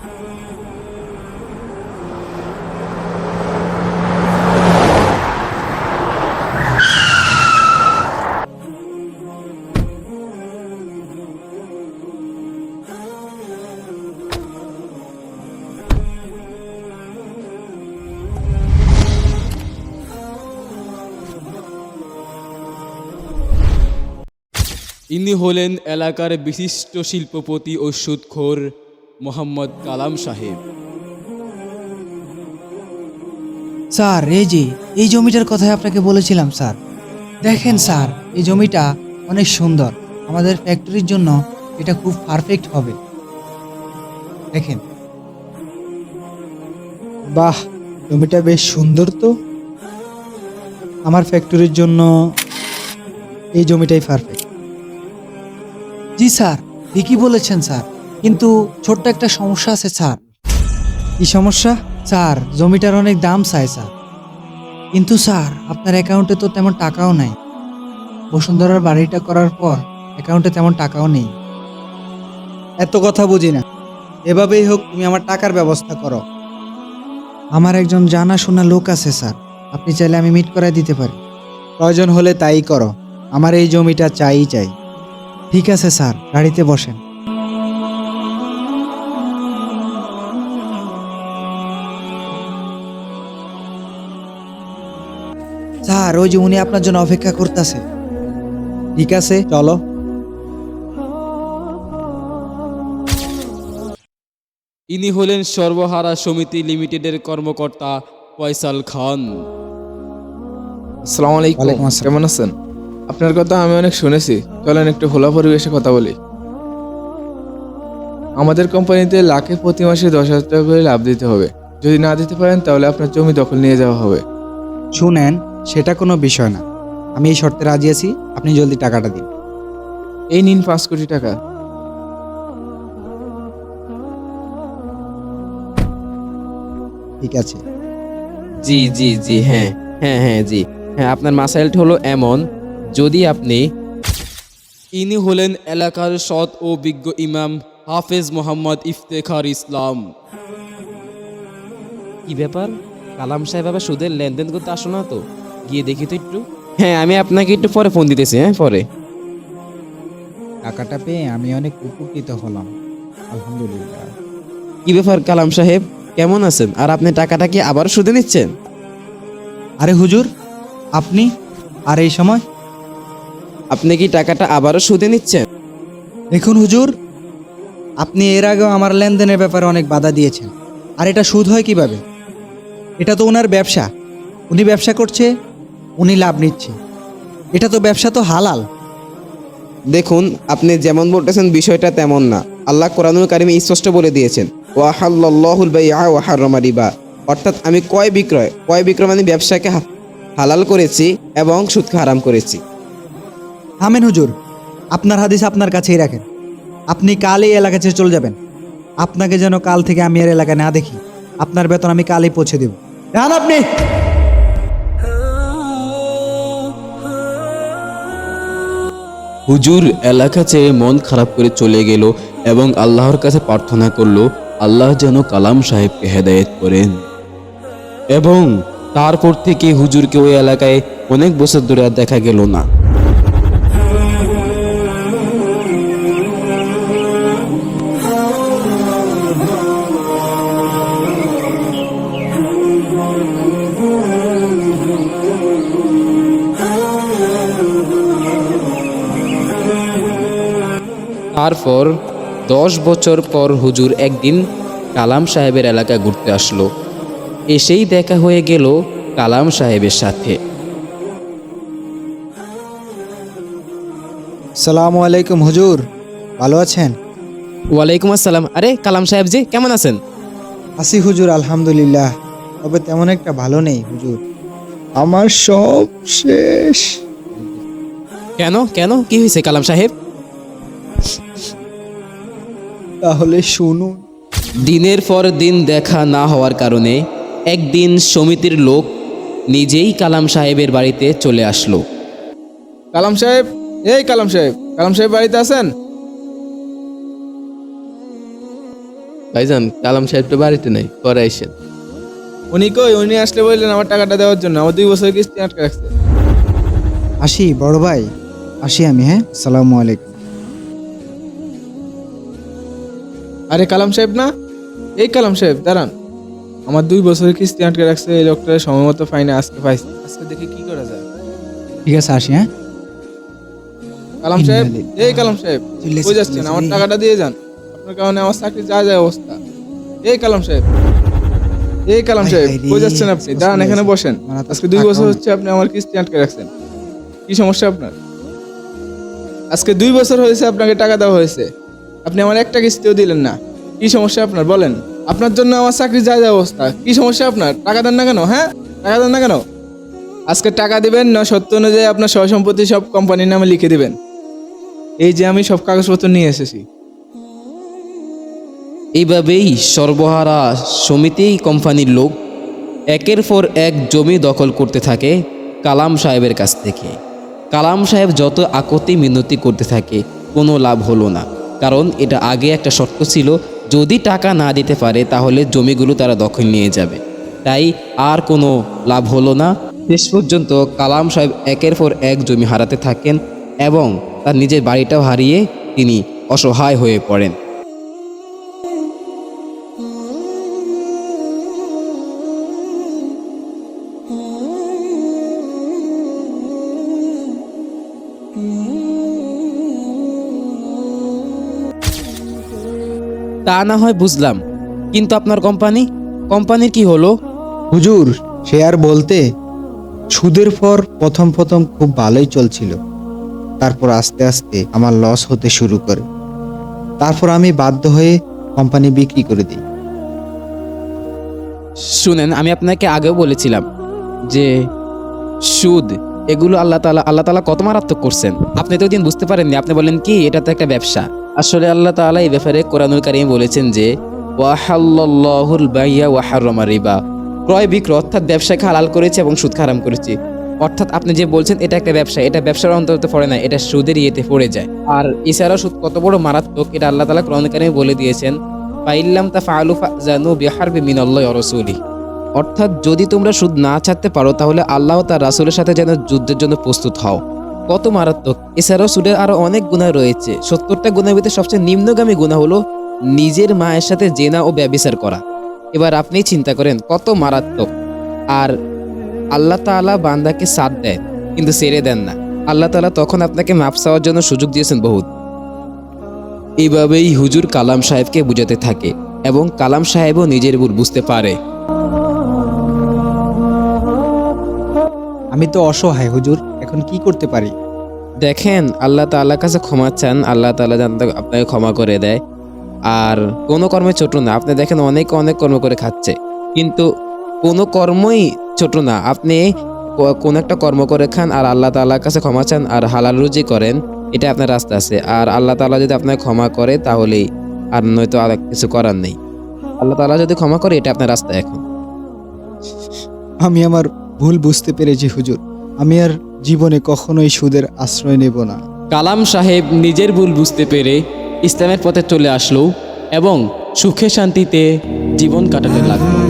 ইনি হলেন এলাকার বিশিষ্ট শিল্পপতি ও সুদখোর মোহাম্মদ কালাম সাহেব। স্যার এই জমিটার কথাই আপনাকে বলেছিলাম স্যার। দেখেন স্যার, এই জমিটা অনেক সুন্দর, আমাদের ফ্যাক্টরির জন্য এটা খুব পারফেক্ট হবে। দেখেন। বাহ, জমিটা বেশ সুন্দর তো। আমার ফ্যাক্টরির জন্য এই জমিটাই পারফেক্ট। জি স্যার, ঠিকই বলেছেন স্যার, কিন্তু ছোট্ট একটা সমস্যা আছে স্যার। কি সমস্যা? স্যার, জমিটার অনেক দাম চাই স্যার, কিন্তু স্যার আপনার অ্যাকাউন্টে তো তেমন টাকাও নাই। বসুন্ধরার বাড়িটা করার পর অ্যাকাউন্টে তেমন টাকাও নেই। এত কথা বুঝি না, এভাবেই হোক তুমি আমার টাকার ব্যবস্থা করো। আমার একজন জানাশোনা লোক আছে স্যার, আপনি চাইলে আমি মিট করায় দিতে পারি। প্রয়োজন হলে তাই করো, আমার এই জমিটা চাই। ঠিক আছে স্যার, গাড়িতে বসেন। স্যার, ওই যে উনি আপনার জন্য অপেক্ষা করতেছে। ঠিক আছে, চলো। ইনি হলেন সর্বহারা সমিতি লিমিটেডের কর্মকর্তা ফয়সাল খান। আসসালামু আলাইকুম। ওয়ালাইকুম আসসালাম। কেমন আছেন? আপনার কথা আমি অনেক শুনেছি, চলেন একটু খোলা পরিবেশে কথা বলি। আমাদের কোম্পানিতে লাখে প্রতি মাসে 10,000 টাকা করে লাভ দিতে হবে। যদি না দিতে পারেন তাহলে আপনার জমি দখল নিয়ে যাওয়া হবে। শুনেন, সেটা কোনো বিষয় না, আমি এই শর্তে রাজি আছি, আপনি জলদি টাকাটা দিন। এই নিন 5 কোটি টাকা। ঠিক আছে। জি জি জি, হ্যাঁ হ্যাঁ হ্যাঁ, জি হ্যাঁ, আপনার মাসাইলটা হলো এমন, যদি আপনি ইনি হলেন এলাকার সৎ ও বিজ্ঞ ইমাম হাফেজ মোহাম্মদ ইফতেখার ইসলাম। কি ব্যাপার, কালাম সাহেব আবার সুদের লেনদেন করতে আসো না তো? গিয়ে দেখি তো একটু। হ্যাঁ, আমি আপনাকে একটু পরে ফোন দিতেছি, হ্যাঁ পরে। টাকাটা পেয়ে আমি অনেক উপকৃত হলাম, আলহামদুলিল্লাহ। কি ব্যাপার কালাম সাহেব, কেমন আছেন? আর আপনি টাকাটা কি আবার সুদে নিচ্ছেন? আরে হুজুর, আপনি আর এই সময়? আপনি কি টাকাটা আবারও সুদে নিচ্ছেন? দেখুন হুজুর, আপনি এর আগেও আমার লেনদেনের ব্যাপারে অনেক বাধা দিয়েছেন, আর এটা সুদ হয় কিভাবে? এটা তো ওনার ব্যবসা, উনি ব্যবসা করছে, উনি লাভ নিচ্ছে, এটা তো ব্যবসা, তো হালাল। দেখুন, আপনি যেমন বলতেছেন বিষয়টা তেমন না। আল্লাহ কোরআনুল কারিমে স্পষ্ট বলে দিয়েছেন, ওয়াহাল্লাল্লাহুল বাইআ ওয়া হাররামা রিবা, অর্থাৎ আমি ক্রয় বিক্রয় মানে ব্যবসাকে হালাল করেছি এবং সুদকে হারাম করেছি। আমেন হুজুর, আপনার হাদিস আপনার কাছেই রাখেন, আপনি কাল এই এলাকা ছেড়ে চলে যাবেন। আপনাকে যেন কাল থেকে আমি আর এলাকায় না দেখি, আপনার বেতন আমি কালই পৌঁছে দেব। যান আপনি। হুজুর এলাকা চেয়ে মন খারাপ করে চলে গেল এবং আল্লাহর কাছে প্রার্থনা করলো আল্লাহ যেন কালাম সাহেবকে হেদায়েত করেন। এবং তারপর থেকে হুজুরকে ওই এলাকায় অনেক বছর ধরে আর দেখা গেল না। তারপর 10 বছর পর হুজুর একদিন কালাম সাহেবের এলাকা ঘুরতে আসলো। এসেই দেখা হয়ে গেল কালাম সাহেবের সাথে। আসসালামু আলাইকুম হুজুর, ভালো আছেন? ওয়ালাইকুম আসসালাম। আরে কালাম সাহেব জি, কেমন আছেন? আছি হুজুর, আলহামদুলিল্লাহ, তবে তেমন একটা ভালো নেই হুজুর, আমার সব শেষ। কেন কেন, কি হয়েছে কালাম সাহেব? তাহলে শুনুন। দিনের পর দিন দেখা না হওয়ার কারণে একদিন সমিতির লোক নিজেই কালাম সাহেবের বাড়িতে চলে আসলো। কালাম সাহেব, এই কালাম সাহেব বাড়িতে আছেন? ভাইজান কালাম সাহেব তো বাড়িতে নাই, পরে আইসেন। উনি কই? উনি আসলে বললেন আমার টাকাটা দেওয়ার জন্য। আমার 2 বছরের কিস্তি আটকে রাখছে। আসি বড় ভাই, আসি আমি, হ্যাঁ, আসসালামু আলাইকুম। আরে কালাম সাহেব না? এই কালাম সাহেব দাঁড়ান। আমার 2 বছরের কিস্তি আটকে রাখছে এই লোকটার সময় মতো ফাইনে আজকে পাইছি। আজকে দেখি কি করা যায়। ঠিক আছে, আসি, হ্যাঁ। কালাম সাহেব, এই কালাম সাহেব, কই যাচ্ছেন? আমার টাকাটা দিয়ে যান। আপনার কারণে আমার চাকরি যা যায় অবস্থা। এই কালাম সাহেব, এই কালাম সাহেব, কই যাচ্ছেন আপনি? দাঁড়ান, এখানে বসেন। আজকে 2 বছর হচ্ছে আপনি আমার কিস্তি আটকে রাখছেন। কি সমস্যা আপনার? আজকে 2 বছর হয়েছে আপনাকে টাকা দেওয়া হয়েছে, আপনি আমার একটা কিস্তিও দিলেন না। কি সমস্যা আপনার বলেন? আপনার জন্য আমার চাকরি যা যায় অবস্থা। কি সমস্যা আপনার? টাকা দেন না কেন? হ্যাঁ, টাকা দেন না কেন? আজকে টাকা দিবেন না সত্য অনুযায়ী আপনার সহ সম্পত্তি সব কোম্পানির নামে লিখে দিবেন। এই যে আমি সব কাগজপত্র নিয়ে এসেছি। এইভাবেই সর্বহারা সমিতি কোম্পানির লোক একের পর এক জমি দখল করতে থাকে কালাম সাহেবের কাছ থেকে। কালাম সাহেব যত আকতি মিনতি করতে থাকে, কোনো লাভ হলো না। কারণ এটা আগে একটা শর্ত ছিল, যদি টাকা না দিতে পারে তাহলে জমিগুলো তারা দখল নিয়ে যাবে। তাই আর কোনো লাভ হলো না। শেষ পর্যন্ত কালাম সাহেব একের পর এক জমি হারাতে থাকেন এবং তার নিজের বাড়িটাও হারিয়ে তিনি অসহায় হয়ে পড়েন। তা না হয় বুঝলাম, কিন্তু আপনার কোম্পানির কি হলো? হুজুর, সে আর বলতে, সুদের পর প্রথম প্রথম খুব ভালোই চলছিল, তারপর আস্তে আস্তে আমার লস হতে শুরু করে। তারপর আমি বাধ্য হয়ে কোম্পানি বিক্রি করে দিই। শুনেন, আমি আপনাকে আগেও বলেছিলাম যে সুদ এগুলো আল্লাহ তাআলা কত মারাত্মক করছেন। আপনি তো দিন বুঝতে পারেননি, আপনি বলেন কি এটা তো একটা ব্যবসা। আসলে আল্লাহ তাআলা এই ব্যাপারে কোরআনুল কারীমে বলেছেন যে ওয়াহাল্লাল্লাহুল বাইয়া ওয়া হারামা রিবা, ক্রয় বিক্রয় অর্থাৎ ব্যবসাকে হালাল করেছে এবং সুদ হারাম করেছে। অর্থাৎ আপনি যে বলছেন এটা একটা ব্যবসা, এটা ব্যবসার অন্তর্গত পড়ে না, এটা সুদের ইয়েতে পড়ে যায়। আর এছাড়াও সুদ কত বড় মারাত্মক এটা আল্লাহ তাআলা কোরআনুল কারীমে বলে দিয়েছেন, ফাইল্লাম তাফআলু ফাযানু বিহারবি মিনাল্লাহি ওয়া রাসূলিহি। অর্থাৎ যদি তোমরা সুদ না ছাড়তে পারো তাহলে আল্লাহ ও তার রাসূলের সাথে যেন যুদ্ধের জন্য প্রস্তুত হও। কত মারাত্মক! এছাড়াও সুদের আরো অনেক গুনাহ রয়েছে। 70টা গুনাহের ভিতরে সবচেয়ে নিম্নগামী গুনাহ হলো নিজের মায়ের সাথে জেনা ও ব্যভিচার করা। এবার আপনি চিন্তা করেন কত মারাত্মক। আর আল্লাহ তাআলা বান্দাকে সাথ দেন কিন্তু ছেড়ে দেন না। আল্লাহ তাআলা তখন আপনাকে মাফ চাওয়ার জন্য সুযোগ দিয়েছেন বহুত। এইভাবেই হুজুর কালাম সাহেবকে বুঝাতে থাকে এবং কালাম সাহেবও নিজের ভুল বুঝতে পারে। আমি তো অসহায় হুজুর, এখন কি করতে পারি? দেখেন, আল্লাহ তাআলার কাছে ক্ষমা চান, আল্লাহ তাআলা যেন আপনাকে ক্ষমা করে দেয়। আর কোনো কর্মে ছোট না। আপনি দেখেন অনেক কর্ম করে খাচ্ছে, কিন্তু কোনো কর্মই ছোট না। আপনি কোন একটা কর্ম করে খান আর আল্লাহ তাআলার কাছে ক্ষমা চান আর হালাল রুজি করেন, এটা আপনার রাস্তা আছে। আর আল্লাহ তাআলা যদি আপনাকে ক্ষমা করে তাহলেই, আর নয়তো আর কিছু করার নেই। আল্লাহ তাআলা যদি ক্ষমা করে, এটা আপনার রাস্তা। এখন আমি আমার ভুল বুঝতে পেরেছি হুজুর, আমি আর জীবনে কখনোই সুদের আশ্রয় নেব না। কালাম সাহেব নিজের ভুল বুঝতে পেরে ইসলামের পথে চলে আসলো এবং সুখে শান্তিতে জীবন কাটাতে লাগলো।